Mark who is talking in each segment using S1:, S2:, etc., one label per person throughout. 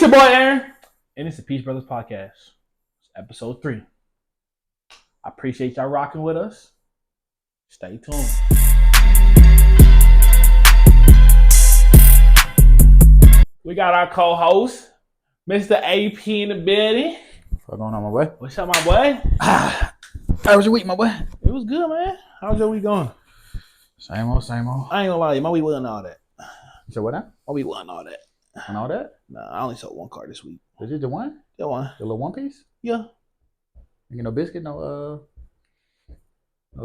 S1: It's your boy Aaron, and it's the Peace Brothers Podcast. It's episode 3. I appreciate y'all rocking with us. Stay tuned. We got our co-host, Mr. AP in the building.
S2: What's going on, my boy?
S1: What's up, my boy?
S2: How was your week, my boy?
S1: It was good, man. How's your week going?
S2: Same old, same old.
S1: I ain't gonna lie to you, my week wasn't all that.
S2: You said what now?
S1: My week wasn't all that.
S2: And all that?
S1: Nah, I only sold one car this week.
S2: Did you do one?
S1: That one.
S2: The little one piece?
S1: Yeah.
S2: You get no biscuit, no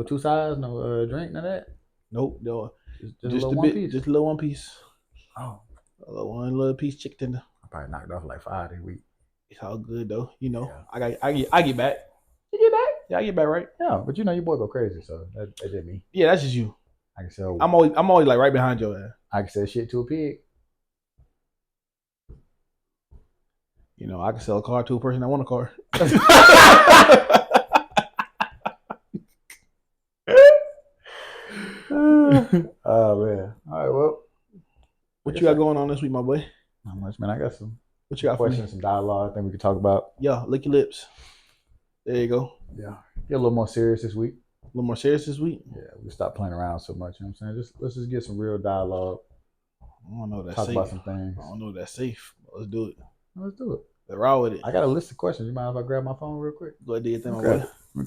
S2: 2 sides, no drink, none of that?
S1: Nope. No.
S2: Just a little one piece?
S1: Just a little one piece.
S2: Oh.
S1: A little piece chicken tender.
S2: I probably knocked off like 5 this week.
S1: It's all good though. You know,
S2: Yeah.
S1: I get back. You get back? Yeah, I get back, right?
S2: Yeah, but you know your boy go crazy, so that's just me.
S1: Yeah, that's just you.
S2: I can sell.
S1: I'm always like right behind your ass.
S2: I can sell shit to a pig.
S1: You know, I can sell a car to a person that want a car.
S2: Oh man. All right, well.
S1: What you got going on this week, my boy?
S2: Not much, man. I got some
S1: What you got for me?
S2: questions, some dialogue. I think we could talk about.
S1: Yeah, lick your lips. There you go.
S2: Yeah. Get a little more serious this week.
S1: A little more serious this week.
S2: Yeah, we stop playing around so much. You know what I'm saying? Let's just get some real dialogue.
S1: I don't know if that's
S2: Talk
S1: safe.
S2: about some things.
S1: I don't know if that's safe. But let's do it.
S2: Let's do it.
S1: Let's roll with it.
S2: I got a list of questions. You mind if I grab my phone real quick?
S1: Go ahead, do your thing, my
S2: Grab
S1: boy.
S2: it. Let me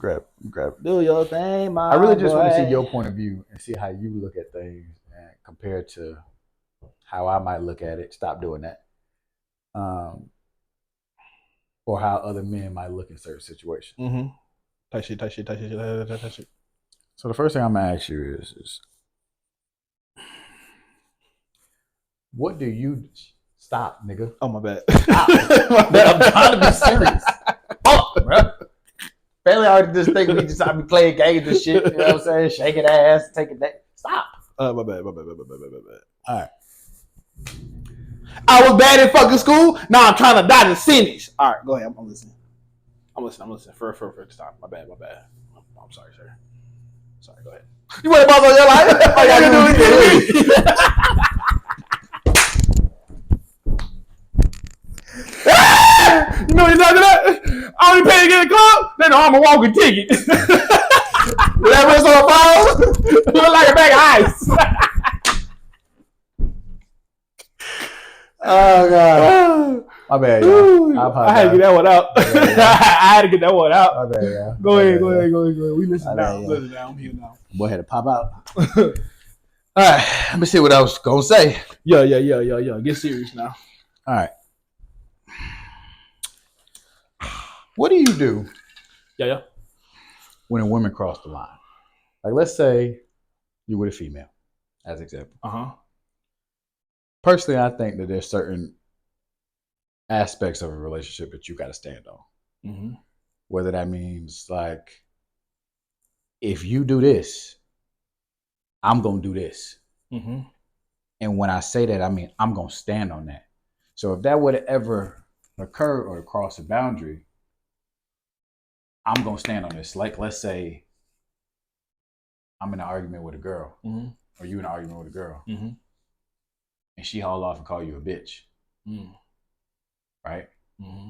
S2: grab it.
S1: Do your thing, my
S2: I really just want to
S1: boy.
S2: see your point of view and see how you look at things and compared to how I might look at it. Stop doing that. Or how other men might look in certain situations.
S1: Mm-hmm. Tight shit.
S2: So the first thing I'm gonna ask you is what do you stop, nigga?
S1: Oh, my bad.
S2: Stop. I'm trying to be serious. Fuck, bro. Family already just think we just be playing games and shit. You know what I'm saying? Shaking ass, taking that. Stop.
S1: My bad.
S2: All right.
S1: I was bad in fucking school. Now I'm trying to dodge the sentence. All right, go ahead. I'm listening. For this time. My bad. I'm sorry, sir. Sorry, go ahead.
S2: You want to buzz on your life? All you gotta do is get it.
S1: You know what you're talking about? I only pay to get a club. Then I'm a walking ticket.
S2: That was on the phone.
S1: Look like a bag of ice.
S2: Oh god. My bad, y'all.
S1: I had to get that one out. I had to get that one out.
S2: My bad, y'all.
S1: Go ahead. We listen
S2: My
S1: now.
S2: bad,
S1: Listen now. I'm here now.
S2: Boy had to pop out. All right. Let me see what I was gonna say.
S1: Yeah. Get serious now.
S2: All right. What do you do
S1: Yeah.
S2: when a woman crossed the line? Like, let's say you're with a female, as example.
S1: Uh-huh.
S2: Personally, I think that there's certain aspects of a relationship that you got to stand on.
S1: Mm-hmm.
S2: Whether that means, like, if you do this, I'm going to do this.
S1: Mm-hmm.
S2: And when I say that, I mean, I'm going to stand on that. So if that would ever occur or cross a boundary, I'm going to stand on this. Like, let's say I'm in an argument with a girl,
S1: Mm-hmm.
S2: or you in an argument with a girl,
S1: Mm-hmm.
S2: and she haul off and call you a bitch, right?
S1: Mm-hmm.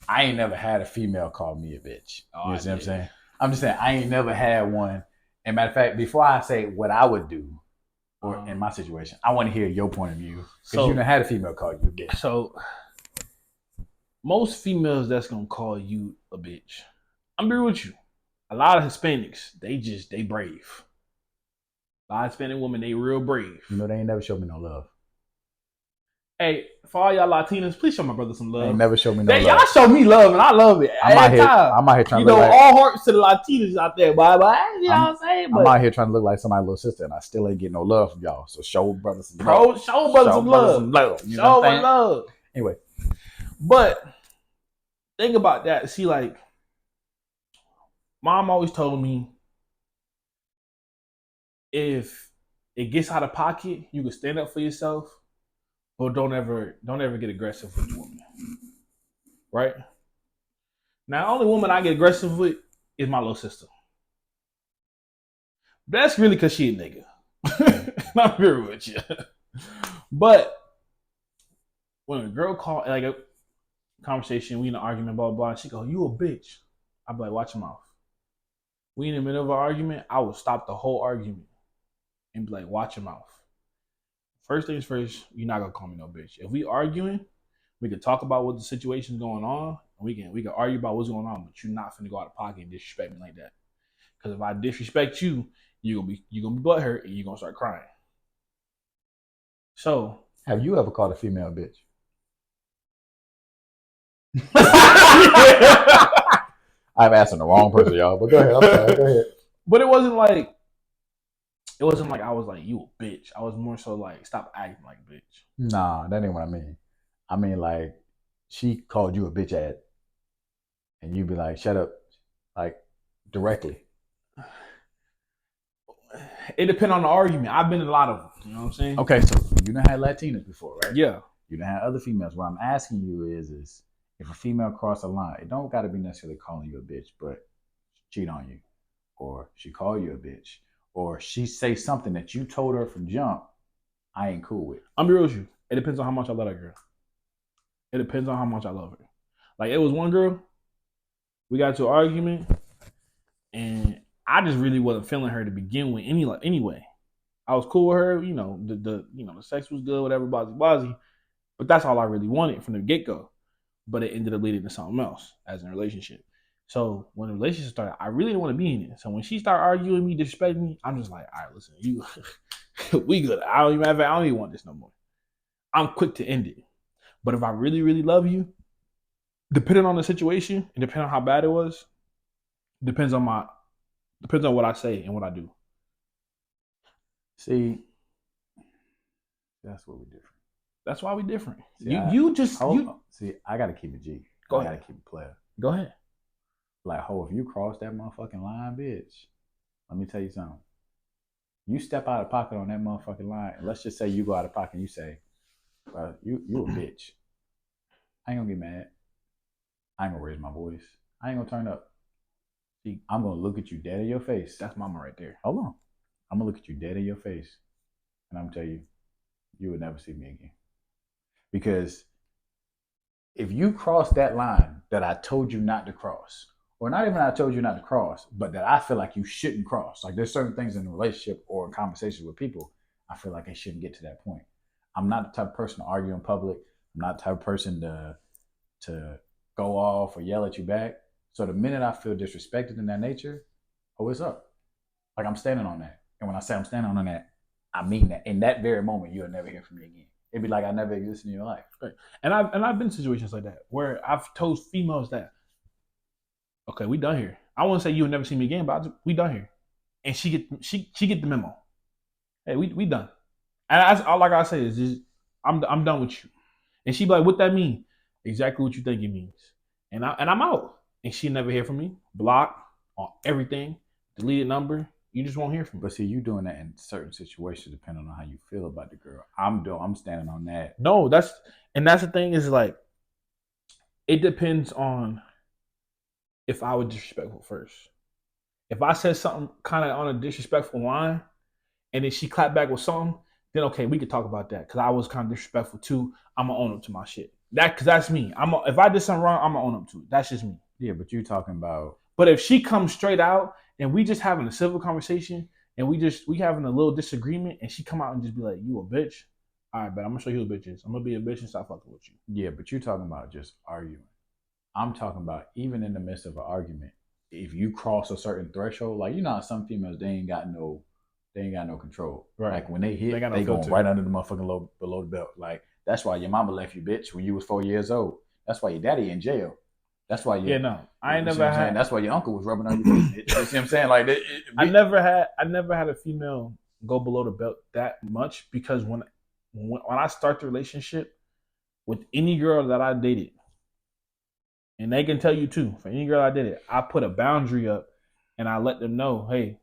S2: I ain't never had a female call me a bitch.
S1: Oh,
S2: You know what I'm saying? I'm just saying, I ain't never had one. And matter of fact, before I say what I would do, or in my situation, I want to hear your point of view. Because
S1: So-
S2: you done had a female call you a bitch.
S1: So, most females that's going to call you a bitch, I'm be real with you. A lot of Hispanics, they brave. A lot of Hispanic women, they real brave.
S2: You know, they ain't never showed me no love.
S1: Hey, for all y'all Latinas, please show my brother some
S2: They
S1: love.
S2: ain't never showed me no
S1: Y'all
S2: love.
S1: show me love, and I love it.
S2: I'm out
S1: Every
S2: here
S1: time.
S2: trying
S1: You
S2: to
S1: know,
S2: look like,
S1: all hearts to the Latinas out there, bye. You know what I'm saying?
S2: I'm out here trying to look like somebody's little sister, and I still ain't getting no love from y'all. So show brother some
S1: Bro,
S2: love.
S1: show brother some love.
S2: You know
S1: Show
S2: what I'm
S1: my
S2: saying?
S1: love.
S2: Anyway,
S1: But think about that. See, like, mom always told me, if it gets out of pocket, you can stand up for yourself, but don't ever get aggressive with the woman. Right? Now, the only woman I get aggressive with is my little sister. That's really because she a nigga. I'm real with you. But when a girl call, like, conversation, we in an argument, blah, blah, blah. She go, you a bitch. I'd be like, watch your mouth. We in the middle of an argument, I would stop the whole argument and be like, watch your mouth. First things first, you're not gonna call me no bitch. If we arguing, we could talk about what the situation's going on, and we can argue about what's going on, but you're not finna go out of pocket and disrespect me like that. Because if I disrespect you, you're gonna be butthurt and you're gonna start crying. So
S2: Have you ever called a female a bitch? I'm asking the wrong person, y'all. But go ahead. I'm sorry. Go ahead.
S1: But it wasn't like I was like, you a bitch. I was more so like, stop acting like a bitch.
S2: Nah, that ain't what I mean. I mean, like, she called you a bitch at, and you be like, shut up, like, directly.
S1: It depends on the argument. I've been in a lot of them. You know what I'm saying?
S2: Okay, so you done had Latinas before, right?
S1: Yeah.
S2: You done had other females. What I'm asking you is if a female cross a line, it don't got to be necessarily calling you a bitch, but cheat on you, or she call you a bitch, or she say something that you told her from jump, I ain't cool with.
S1: I'm be real with you. It depends on how much I love that girl. It depends on how much I love her. Like, it was one girl, we got into an argument, and I just really wasn't feeling her to begin with anyway. I was cool with her, the sex was good, whatever, blah. But that's all I really wanted from the get-go. But it ended up leading to something else as in a relationship. So when the relationship started, I really didn't want to be in it. So when she started arguing me, disrespecting me, I'm just like, all right, listen, you we good. I don't even want this no more. I'm quick to end it. But if I really, really love you, depending on the situation and depending on how bad it was, depends on what I say and what I do.
S2: See, that's what we're different.
S1: That's why we different.
S2: See, See, I gotta keep it G.
S1: Go
S2: I
S1: ahead.
S2: gotta keep it player.
S1: Go ahead.
S2: Like, if you cross that motherfucking line, bitch, let me tell you something. You step out of pocket on that motherfucking line, and let's just say you go out of pocket and you say, you a bitch. I ain't gonna get mad. I ain't gonna raise my voice. I ain't gonna turn up. See, I'm gonna look at you dead in your face.
S1: That's mama right there.
S2: Hold on. I'm gonna look at you dead in your face, and I'm gonna tell you, you would never see me again. Because if you cross that line that I told you not to cross, or not even I told you not to cross, but that I feel like you shouldn't cross. Like, there's certain things in a relationship or in conversations with people, I feel like I shouldn't get to that point. I'm not the type of person to argue in public. I'm not the type of person to go off or yell at you back. So the minute I feel disrespected in that nature, it's up. Like, I'm standing on that. And when I say I'm standing on that, I mean that. In that very moment, you'll never hear from me again. It'd be like I never existed in your life.
S1: Right. And I've been in situations like that where I've told females that, okay, we done here. I won't say you'll never see me again, but we done here. And she get the memo. Hey, we done. And all I gotta say is just, I'm done with you. And she be like, what that mean? Exactly what you think it means. And I'm out. And she never hear from me. Block on everything. Deleted number. You just won't hear from me.
S2: But see, you doing that in certain situations depending on how you feel about the girl. I'm standing on that.
S1: No, that's the thing is, like, it depends on if I was disrespectful first. If I said something kind of on a disrespectful line, and then she clapped back with something, then okay, we could talk about that because I was kind of disrespectful too. I'm gonna own up to my shit. Because that's me. If I did something wrong, I'm gonna own up to it. That's just me.
S2: Yeah, but you talking about.
S1: But if she comes straight out and we just having a civil conversation and we having a little disagreement and she come out and just be like, you a bitch. All right, but I'm gonna show you who a bitch is. I'm gonna be a bitch and stop fucking with you.
S2: Yeah, but you're talking about just arguing. I'm talking about even in the midst of an argument, if you cross a certain threshold, like, some females, they ain't got no control.
S1: Right.
S2: Like, when they hit,
S1: They got no
S2: they going
S1: filter.
S2: right under the motherfucking below the belt. Like, that's why your mama left you, bitch, when you was 4 years old. That's why your daddy in jail. That's why
S1: I ain't never had.
S2: That's why your uncle was rubbing on your face. You see what I'm saying? Like,
S1: I never had a female go below the belt that much because when I start the relationship with any girl that I dated, and they can tell you too, for any girl I dated, I put a boundary up and I let them know, hey,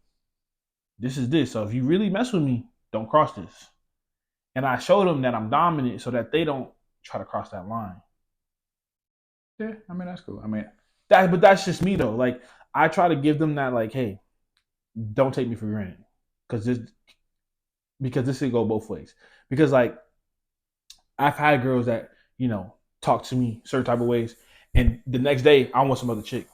S1: this is this. So if you really mess with me, don't cross this. And I show them that I'm dominant so that they don't try to cross that line.
S2: Yeah, I mean, that's cool. I mean,
S1: but that's just me though. Like, I try to give them that, like, hey, don't take me for granted, because this could go both ways. Because, like, I've had girls that talk to me certain type of ways, and the next day I want some other chick,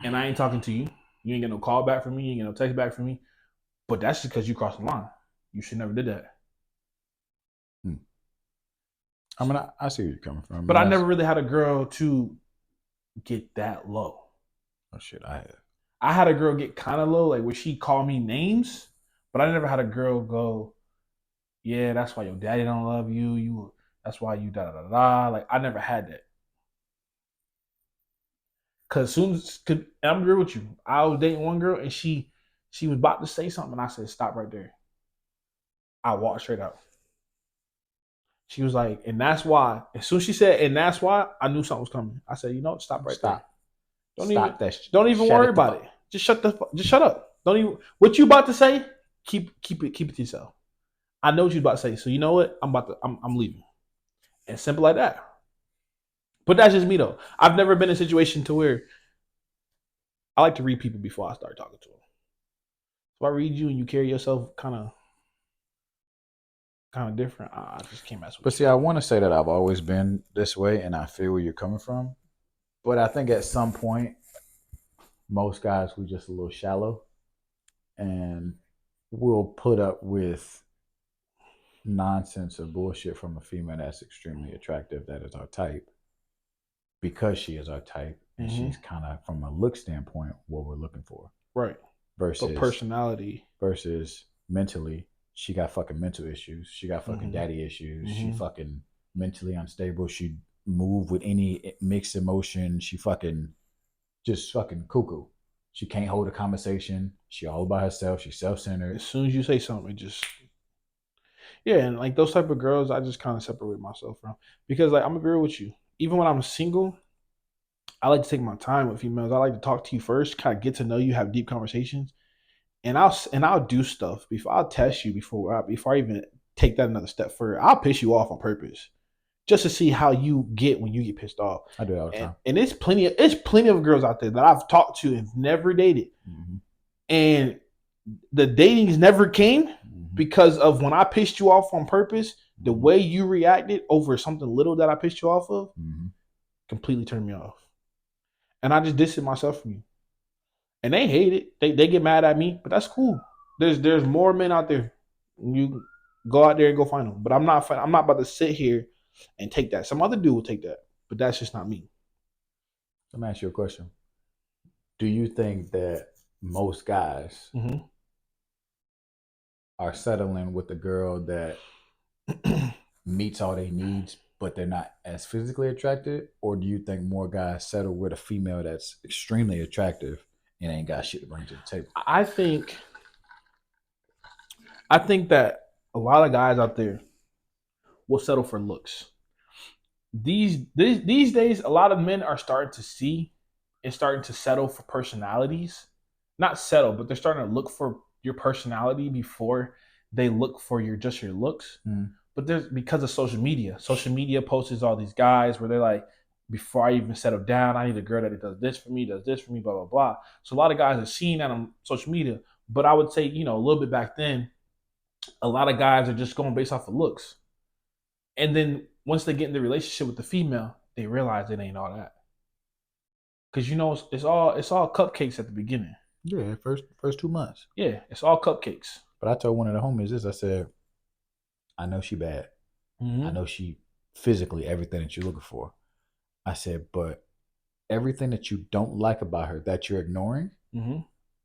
S1: and I ain't talking to you. You ain't get no call back from me. You ain't get no text back from me. But that's just because you crossed the line. You should never did that.
S2: I mean, I see where you're coming from.
S1: But I never really had a girl to get that low.
S2: Oh shit, I have.
S1: I had a girl get kind of low, like where she called me names, but I never had a girl go, "Yeah, that's why your daddy don't love you. That's why you da da da da." Like I never had that. Cause soon as I'm real with you, I was dating one girl and she was about to say something, and I said, "Stop right there." I walked straight out. She was like, "And that's why." As soon as she said, "And that's why," I knew something was coming. I said, "You know, stop right there. Don't even worry about it. Just shut up. Don't even what you about to say. Keep it to yourself. I know what you about to say. So you know what? I'm leaving. And simple like that. But that's just me though. I've never been in a situation to where I like to read people before I start talking to them. So I read you and you carry yourself kind of different. I just can't mess with.
S2: But see, I want to say that I've always been this way, and I feel where you're coming from. But I think at some point, most guys we just a little shallow, and we'll put up with nonsense or bullshit from a female that's extremely attractive, that is our type, because she is our type, and she's kind of from a look standpoint what we're looking for,
S1: right?
S2: Versus
S1: personality,
S2: versus mentally, she got fucking mental issues. She got fucking daddy issues. She fucking mentally unstable. She move with any mixed emotion. She fucking just fucking cuckoo. She can't hold a conversation. She all by herself. She's self-centered.
S1: As soon as you say something, it just and like those type of girls, I just kind of separate myself from, because like I'm gonna be real with you. Even when I'm single, I like to take my time with females. I like to talk to you first, kind of get to know you, have deep conversations, and I'll do stuff before I'll test you before I even take that another step further. I'll piss you off on purpose just to see how you get when you get pissed off.
S2: I do it all the time.
S1: And it's plenty of girls out there that I've talked to and never dated, and the datings never came because of when I pissed you off on purpose. The way you reacted over something little that I pissed you off of completely turned me off, and I just distanced myself from you. And they hate it. They get mad at me, but that's cool. There's more men out there. You go out there and go find them. But I'm not about to sit here and take that. Some other dude will take that, but that's just not me.
S2: Let me ask you a question. Do you think that most guys are settling with a girl that meets all their needs, but they're not as physically attracted? Or do you think more guys settle with a female that's extremely attractive and ain't got shit to bring to the table?
S1: I think that a lot of guys out there will settle for looks. These days, a lot of men are starting to see and starting to settle for personalities. Not settle, but they're starting to look for your personality before they look for your looks. But there's, because of social media posts all these guys where they're like, before I even settle down, I need a girl that does this for me, blah, blah, blah. So a lot of guys are seeing that on social media. But I would say, a little bit back then, a lot of guys are just going based off of looks. And then once they get in the relationship with the female, they realize it ain't all that. Because it's all cupcakes at the beginning.
S2: Yeah, first 2 months.
S1: Yeah, it's all cupcakes.
S2: But I told one of the homies this. I said, I know she bad. I know she physically everything that you're looking for. I said, but everything that you don't like about her that you're ignoring,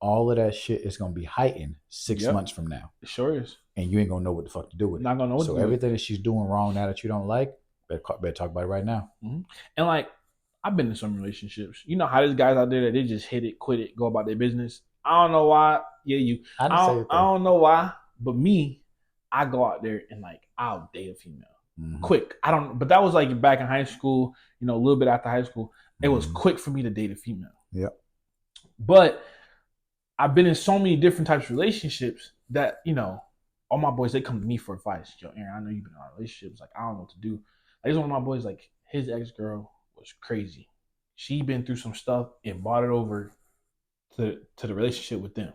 S2: all of that shit is gonna be heightened 6 months from now.
S1: It sure is.
S2: And you ain't gonna know what the fuck to do with it.
S1: Not gonna know what to do.
S2: So everything that she's doing wrong now that you don't like, better talk about it right now.
S1: And like, I've been in some relationships. You know how there's guys out there that they just hit it, quit it, go about their business. I don't know why. Yeah, I don't know why. But me, I go out there and like I'll date a female. Quick. But that was like back in high school, a little bit after high school. It was quick for me to date a female.
S2: Yep. But
S1: I've been in so many different types of relationships that, all my boys, they come to me for advice. Yo, Aaron, I know you've been in relationships. Like, I don't know what to do. Like, one of my boys, like, his ex-girl was crazy. She been through some stuff and brought it over to the relationship with them.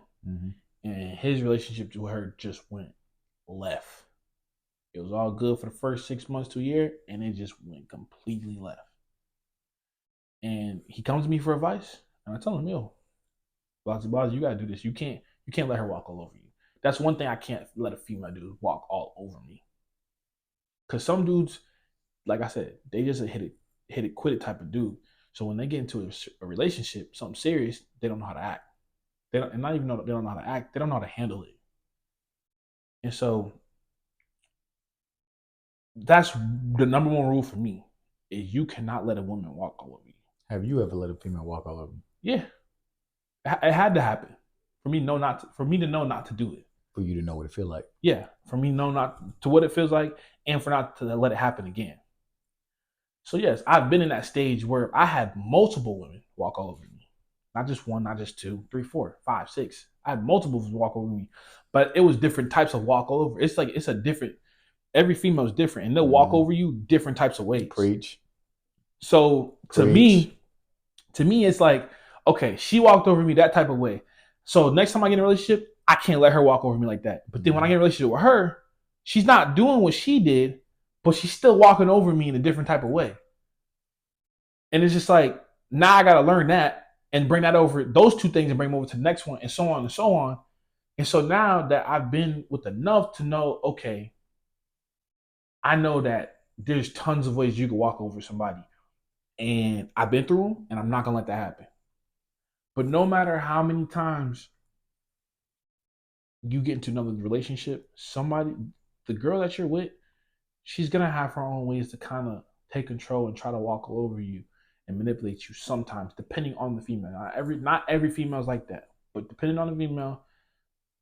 S1: And his relationship with her just went left. It was all good for the first 6 months to a year, and it just went completely left. And he comes to me for advice, and I tell him, yo, Blasey, you gotta do this. You can't let her walk all over you. That's one thing I can't let a female do, walk all over me. Cause some dudes, like I said, they just a hit it, quit it type of dude. So when they get into a relationship, something serious, they don't know how to act. They don't, and not even know they don't know how to act. They don't know how to handle it. And so that's the number one rule for me is you cannot let a woman walk all over you.
S2: Have you ever let a female walk all over you?
S1: Yeah, it had to happen for me. For me to know not to do it.
S2: For you to know what it feel like.
S1: Yeah, for me know not to what it feels like, and for not to let it happen again. So yes, I've been in that stage where I had multiple women walk all over me. Not just one, not just two, three, four, five, six. I had multiple walk over me, but it was different types of walk all over. It's like it's a different. Every female is different, and they'll walk over you different types of ways.
S2: Preach.
S1: So to me, it's like, okay, she walked over me that type of way. So next time I get in a relationship, I can't let her walk over me like that. But then when I get in a relationship with her, she's not doing what she did, but she's still walking over me in a different type of way. And it's just like, now I got to learn that and bring that over, those two things, and bring them over to the next one, and so on and so on. And so now that I've been with enough to know, okay, I know that there's tons of ways you can walk over somebody. And I've been through them, and I'm not going to let that happen. But no matter how many times you get into another relationship, the girl that you're with, she's going to have her own ways to kind of take control and try to walk all over you and manipulate you sometimes, depending on the female. Not every female is like that, but depending on the female,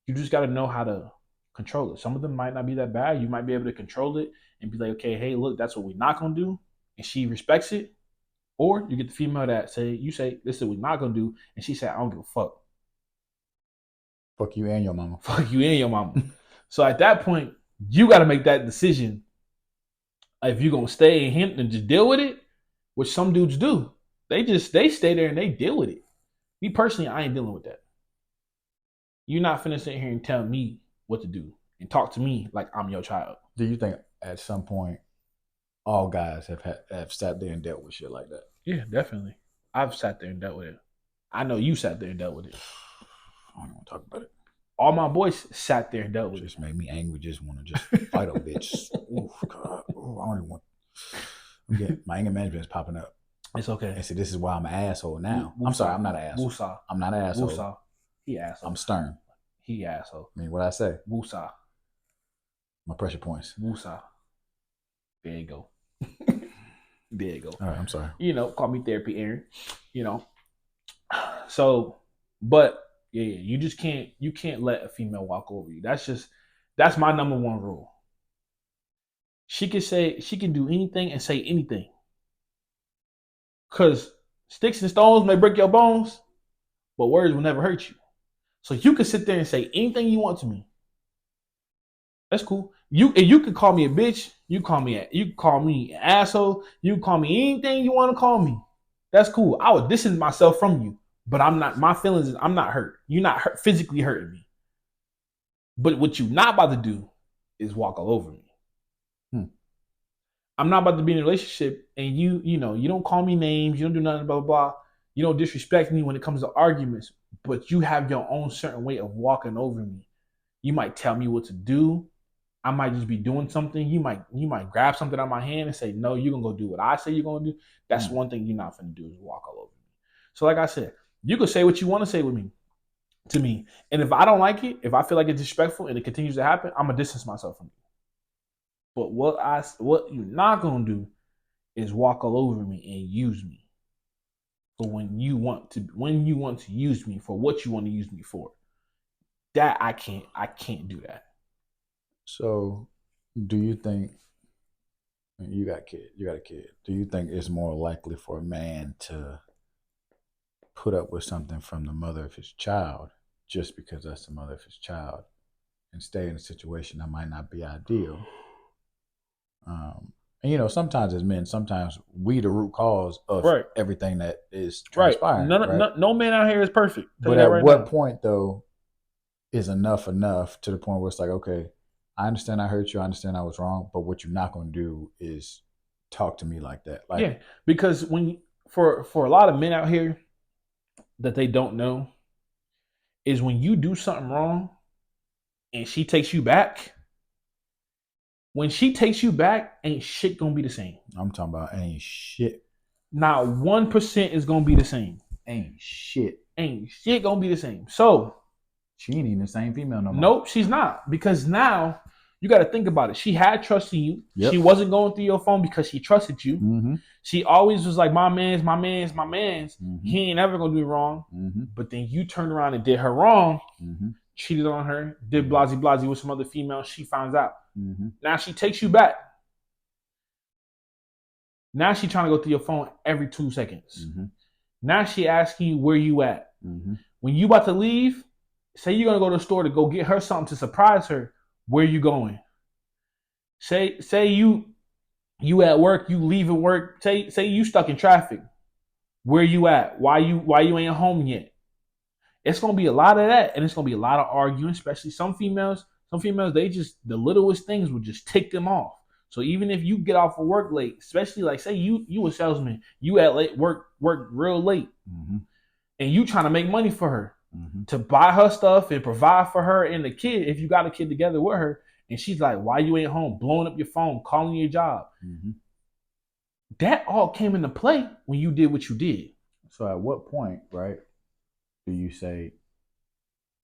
S1: you just got to know how to control it. Some of them might not be that bad. You might be able to control it and be like, okay, hey, look, that's what we're not going to do. And she respects it. Or you get the female that you say, this is what we're not going to do. And she said, I don't give a fuck.
S2: Fuck you and your mama.
S1: Fuck you and your mama. So at that point, you got to make that decision. If you're going to stay and just deal with it, which some dudes do. They stay there and they deal with it. Me personally, I ain't dealing with that. You're not finna sit here and tell me what to do and talk to me like I'm your child.
S2: Do you think at some point all guys have sat there and dealt with shit like that?
S1: Yeah, definitely. I've sat there and dealt with it. I know you sat there and dealt with it.
S2: I don't want to talk about it.
S1: All my boys sat there and dealt with it.
S2: Just made me angry. Just want to just fight a bitch. Ooh, God. Ooh, I don't even want. My anger management is popping up.
S1: It's okay.
S2: And see, this is why I'm an asshole now. I'm sorry, I'm not an asshole.
S1: Woosah.
S2: I'm not an asshole.
S1: Woosah. He asshole.
S2: I'm stern.
S1: He asshole.
S2: I mean, what I say?
S1: Woosah.
S2: My pressure points.
S1: Woosah. There you go. There you go.
S2: All right, I'm sorry.
S1: Call me therapy, Aaron. So, but yeah, you can't let a female walk over you. That's my number one rule. She can do anything and say anything. Because sticks and stones may break your bones, but words will never hurt you. So you can sit there and say anything you want to me. That's cool. You can call me a bitch. You can call me an asshole. You can call me anything you want to call me. That's cool. I would distance myself from you, but I'm not. My feelings is I'm not hurt. You're not physically hurting me. But what you're not about to do is walk all over me. I'm not about to be in a relationship, and you don't call me names. You don't do nothing. Blah blah blah. You don't disrespect me when it comes to arguments, but you have your own certain way of walking over me. You might tell me what to do. I might just be doing something. You might grab something out of my hand and say, no, you're going to go do what I say you're going to do. That's one thing you're not going to do is walk all over me. So like I said, you can say what you want to say to me. And if I don't like it, if I feel like it's disrespectful and it continues to happen, I'm going to distance myself from you. But what you're not going to do is walk all over me and use me for when you want to use me for what you want to use me for. That I can't do that.
S2: So, do you think you got a kid? Do you think it's more likely for a man to put up with something from the mother of his child just because that's the mother of his child and stay in a situation that might not be ideal? And sometimes as men, sometimes we the root cause of everything that is transpiring.
S1: No man out here is perfect.
S2: But at what point though is enough to the point where it's like, okay, I understand I hurt you. I understand I was wrong. But what you're not going to do is talk to me like that. Like,
S1: Yeah, because for a lot of men out here that they don't know is when you do something wrong and she takes you back. When she takes you back, ain't shit gonna be the same.
S2: I'm talking about ain't shit.
S1: Not 1% is gonna be the same.
S2: Ain't shit.
S1: Ain't shit gonna be the same. So
S2: she ain't even the same female no more.
S1: Nope, she's not. Because now you got to think about it. She had trust in you.
S2: Yep.
S1: She wasn't going through your phone because she trusted you.
S2: Mm-hmm.
S1: She always was like, my man's, my man's, my man's.
S2: Mm-hmm.
S1: He ain't ever gonna do me wrong.
S2: Mm-hmm.
S1: But then you turned around and did her wrong,
S2: Mm-hmm.
S1: cheated on her, did blasey blasey with some other female. She finds out.
S2: Mm-hmm.
S1: Now she takes you back. Now she trying to go through your phone every 2 seconds.
S2: Mm-hmm.
S1: Now she asking you where you at.
S2: Mm-hmm.
S1: When you about to leave, say you're gonna go to the store to go get her something to surprise her. Where you going? Say you at work, you leaving work. Say you stuck in traffic. Where you at? Why you ain't home yet? It's gonna be a lot of that, and it's gonna be a lot of arguing, especially some females. Some females, they just the littlest things will just tick them off. So even if you get off of work late, especially like say you a salesman, you at late work real late,
S2: Mm-hmm.
S1: and you trying to make money for her
S2: Mm-hmm.
S1: to buy her stuff and provide for her and the kid. If you got a kid together with her, and she's like, "Why you ain't home?" Blowing up your phone, calling your job.
S2: Mm-hmm.
S1: That all came into play when you did what you did.
S2: So at what point, right, do you say,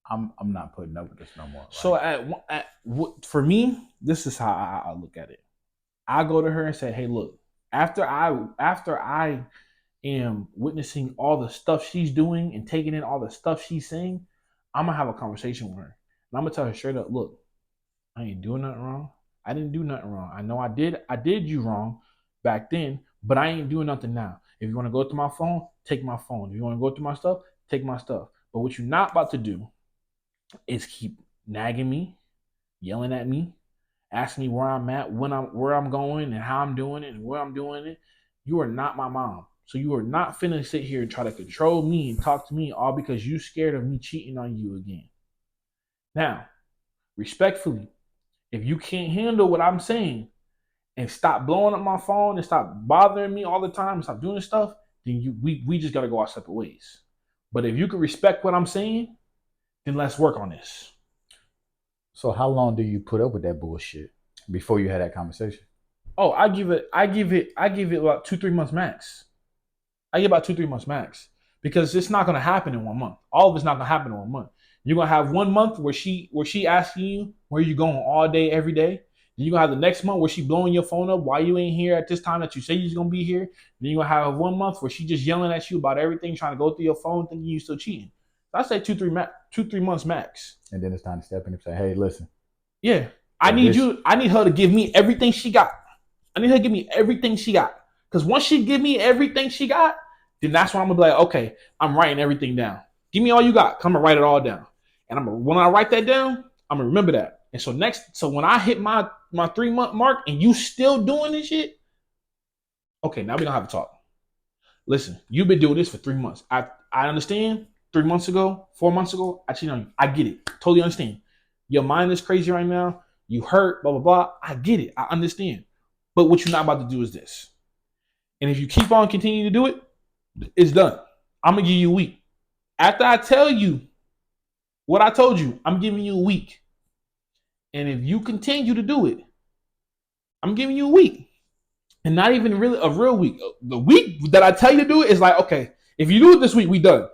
S2: I'm not putting up with this no more? Right?
S1: So for me, this is how I look at it. I go to her and say, "Hey, look, after I am witnessing all the stuff she's doing and taking in all the stuff she's saying, I'm gonna have a conversation with her. And I'm gonna tell her straight up, look, I ain't doing nothing wrong. I didn't do nothing wrong. I know I did you wrong back then, but I ain't doing nothing now. If you want to go through my phone, take my phone. If you want to go through my stuff, take my stuff. But what you're not about to do is keep nagging me, yelling at me, asking me where I'm at, where I'm going, and how I'm doing it, and where I'm doing it. You are not my mom. So you are not finna sit here and try to control me and talk to me all because you scared of me cheating on you again. Now, respectfully, if you can't handle what I'm saying and stop blowing up my phone and stop bothering me all the time and stop doing this stuff, then we just gotta go our separate ways. But if you can respect what I'm saying, then let's work on this.
S2: So how long do you put up with that bullshit before you had that conversation?
S1: Oh, I give it about 2-3 months max. I give about 2-3 months max because it's not gonna happen in 1 month. All of it's not gonna happen in 1 month. You're gonna have 1 month where she asking you where you going all day, every day. Then you're gonna have the next month where she blowing your phone up. Why you ain't here at this time that you say you're gonna be here? Then you're gonna have 1 month where she just yelling at you about everything, trying to go through your phone, thinking you still cheating. So I say 2-3 months max.
S2: And then it's time to step in and say, hey, listen.
S1: Yeah. I need her to give me everything she got. I need her to give me everything she got. Because once she give me everything she got, then that's when I'm gonna be like, okay, I'm writing everything down. Give me all you got. Come and write it all down. And when I write that down, I'm gonna remember that. And so when I hit my 3-month mark and you still doing this shit, okay, now we gonna have a talk. Listen, you've been doing this for 3 months. I understand. 3 months ago, 4 months ago, I cheated on you. I get it. Totally understand. Your mind is crazy right now. You hurt, blah, blah, blah. I get it. I understand. But what you're not about to do is this. And if you keep on continuing to do it, it's done. I'm going to give you a week. After I tell you what I told you, I'm giving you a week. And if you continue to do it, I'm giving you a week. And not even really a real week. The week that I tell you to do it is like, okay, if you do it this week, we done.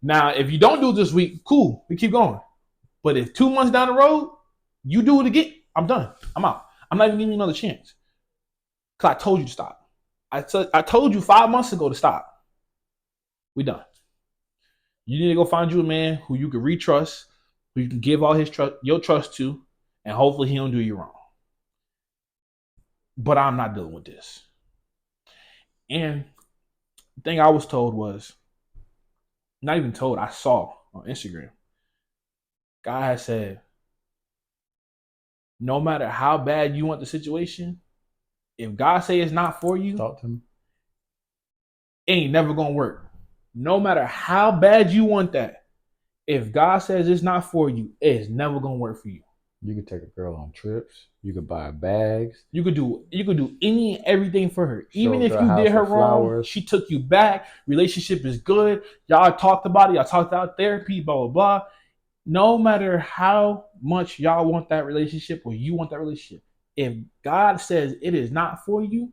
S1: Now, if you don't do it this week, cool, we keep going. But if 2 months down the road, you do it again, I'm done. I'm out. I'm not even giving you another chance. Because I told you to stop. I told you 5 months ago to stop. We done. You need to go find you a man who you can retrust, who you can give all your trust to, and hopefully he don't do you wrong. But I'm not dealing with this. And the thing I was told was, not even told, I saw on Instagram. Guy has said, no matter how bad you want the situation, if God say it's not for you,
S2: talk to me.
S1: It ain't never gonna work. No matter how bad you want that, if God says it's not for you, it's never gonna work for you.
S2: You could take a girl on trips. You could buy bags.
S1: You could do any and everything for her. Even
S2: Show up
S1: if
S2: to a
S1: you did
S2: house
S1: her
S2: with
S1: wrong,
S2: flowers.
S1: she took you back. Relationship is good. Y'all talked about it. Y'all talked out therapy, blah, blah, blah. No matter how much y'all want that relationship or you want that relationship, if God says it is not for you,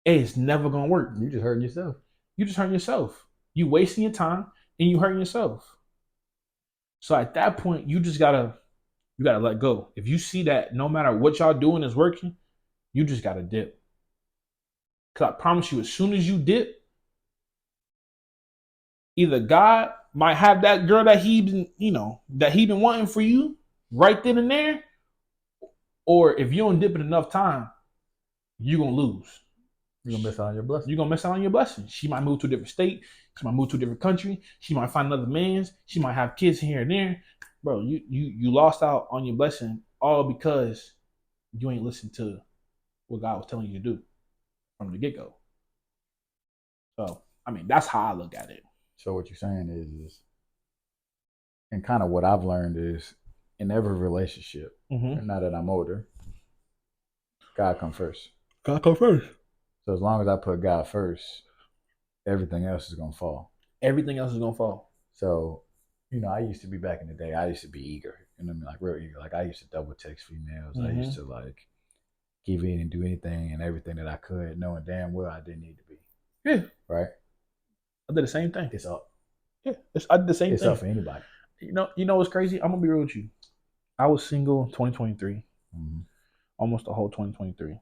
S1: it's never gonna work.
S2: You just hurting yourself.
S1: You just hurting yourself. You wasting your time and you hurting yourself. So at that point, you gotta let go. If you see that no matter what y'all doing is working, you just gotta dip. Cause I promise you, as soon as you dip, either God might have that girl that he been wanting for you right then and there, or if you don't dip in enough time, you're gonna lose.
S2: You're gonna miss out on your blessing.
S1: You're gonna miss out on your blessing. She might move to a different state. She might move to a different country. She might find another man's. She might have kids here and there. Bro, you lost out on your blessing all because you ain't listened to what God was telling you to do from the get go. So I mean, that's how I look at it.
S2: So what you're saying is, and kind of what I've learned is, in every relationship, and now that I'm older, God come first.
S1: God come first.
S2: So as long as I put God first, everything else is gonna fall.
S1: Everything else is gonna fall.
S2: So, I used to be back in the day. I used to be eager. You know what I mean? Like real eager. Like I used to double text females. I used to like give in and do anything and everything that I could, knowing damn well I didn't need to be.
S1: Yeah.
S2: Right.
S1: I did the same thing.
S2: It's up.
S1: Yeah. I did the same
S2: It's
S1: thing.
S2: up for anybody.
S1: You know what's crazy? I'm gonna be real with you. I was single 2023, almost the whole 2023.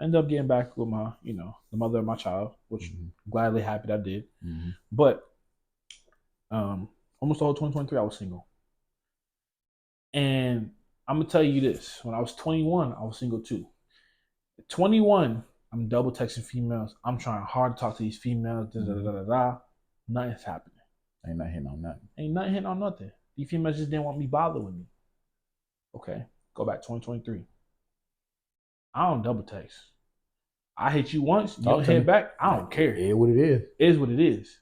S1: Ended up getting back with my, the mother of my child, which I'm gladly happy that I did. But almost the whole 2023, I was single. And I'm gonna tell you this: when I was 21, I was single too. At 21, I'm double texting females. I'm trying hard to talk to these females. Nothing's happening.
S2: Ain't nothing hitting on nothing.
S1: Ain't nothing hitting on nothing. These females just didn't want me bothered with me. Okay, go back 2023. I don't double text. I hit you once, you don't hit back. I don't care.
S2: It is what it is.
S1: It is what it is.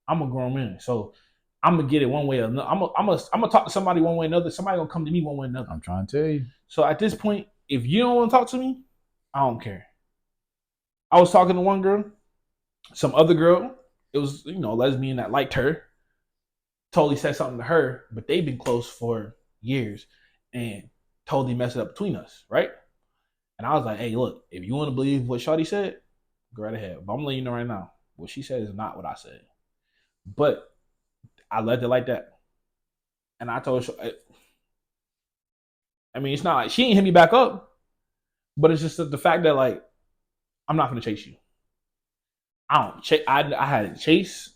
S1: I'm a grown man, so I'm gonna get it one way or another. I'm gonna talk to somebody one way or another. Somebody gonna come to me one way or another.
S2: I'm trying to tell you.
S1: So at this point, if you don't want to talk to me, I don't care. I was talking to one girl, some other girl. It was lesbian that liked her. Totally said something to her, but they've been close for years and totally messed it up between us, right? And I was like, hey, look, if you want to believe what Shawty said, go right ahead. But I'm letting you know right now, what she said is not what I said. But I left it like that. And I told her, I mean, it's not like she ain't hit me back up, but it's just the fact that, like, I'm not going to chase you. I don't chase. I hadn't chased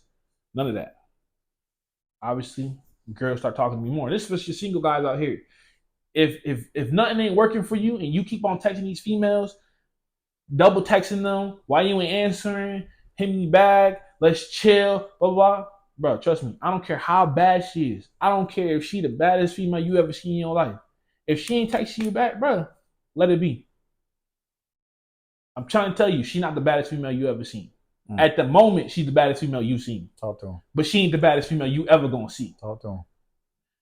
S1: none of that. Obviously, girls start talking to me more. This is for your single guys out here. If nothing ain't working for you and you keep on texting these females, double texting them, why you ain't answering, hit me back, let's chill, blah, blah. Bro, trust me, I don't care how bad she is. I don't care if she the baddest female you ever seen in your life. If she ain't texting you back, bro, let it be. I'm trying to tell you, she's not the baddest female you ever seen. At the moment, she's the baddest female you've seen.
S2: Talk to him.
S1: But she ain't the baddest female you ever gonna see.
S2: Talk to him.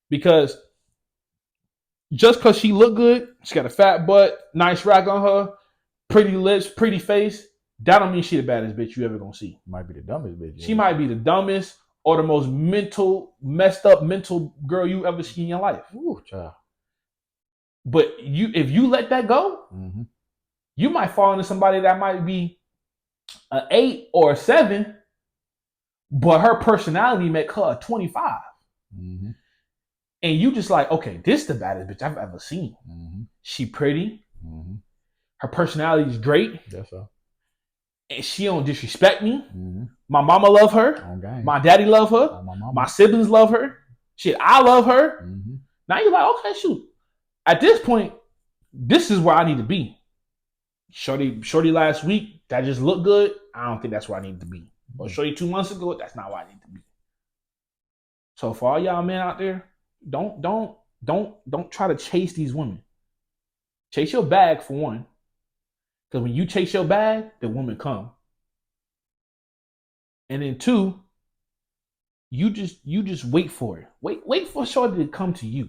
S1: Because just because she look good, she got a fat butt, nice rack on her, pretty lips, pretty face, that don't mean she the baddest bitch you ever gonna see.
S2: Might be the dumbest bitch.
S1: She might be the dumbest or the most messed up mental girl you ever seen in your life.
S2: Ooh, child.
S1: But if you let that go, you might fall into somebody that might be an 8 or a 7, but her personality make her a 25. And you just like, okay, this is the baddest bitch I've ever seen. She pretty. Her personality is great.
S2: That's all.
S1: And she don't disrespect me. My mama love her. My daddy love her. My siblings love her. Shit, I love her. Now you're like, okay, shoot. At this point, this is where I need to be. Shorty last week, that just looked good. I don't think that's where I need to be. Or shorty 2 months ago, that's not where I need to be. So for all y'all men out there, don't try to chase these women. Chase your bag for one. Because when you chase your bag, the women come. And then 2, you just wait for it. Wait for shorty to come to you.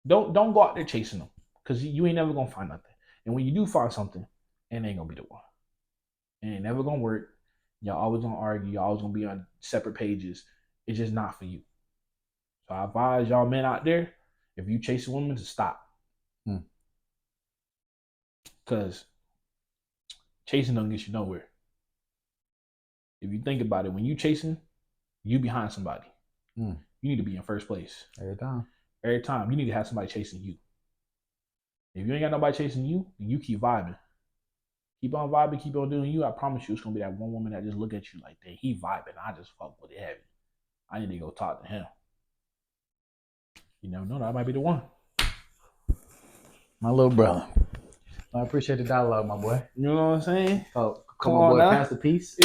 S1: Don't go out there chasing them because you ain't never gonna find nothing. And when you do find something, it ain't gonna be the one. It ain't never gonna work. Y'all always gonna argue. Y'all always gonna be on separate pages. It's just not for you. So I advise y'all men out there, if you chase a woman, to stop. Because chasing don't get you nowhere. If you think about it, when you chasing, you behind somebody. You need to be in first place.
S2: Every time.
S1: Every time. You need to have somebody chasing you. If you ain't got nobody chasing you, then you keep vibing. Keep on vibing, keep on doing you. I promise you it's gonna be that one woman that just look at you like, dang, he vibing. I just fuck with it heavy. I need to go talk to him. You never know, that might be the one.
S2: My little brother. I appreciate the dialogue, my boy.
S1: You know what I'm saying?
S2: Oh,
S1: Come
S2: my
S1: on
S2: boy,
S1: now.
S2: Pastor Peace.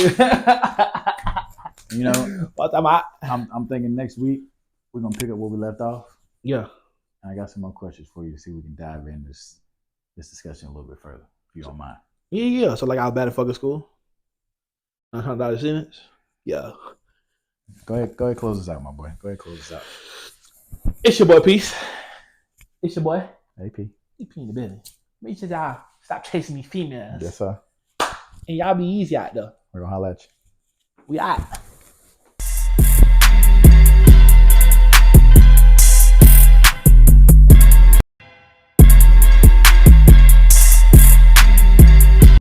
S2: You know,
S1: what about?
S2: I'm thinking next week we're gonna pick up where we left off.
S1: Yeah.
S2: And I got some more questions for you to see if we can dive in this discussion a little bit further, if you don't mind.
S1: Yeah. So like I was bad at fucking school. $900 sentence. Yeah.
S2: Go ahead, close this out, my boy. Go ahead, close this out.
S1: It's your boy Peace. It's your boy.
S2: AP.
S1: EP in the business. Make sure y'all stop chasing these females.
S2: Yes, sir.
S1: And y'all be easy out there.
S2: We're gonna holler at you.
S1: We out.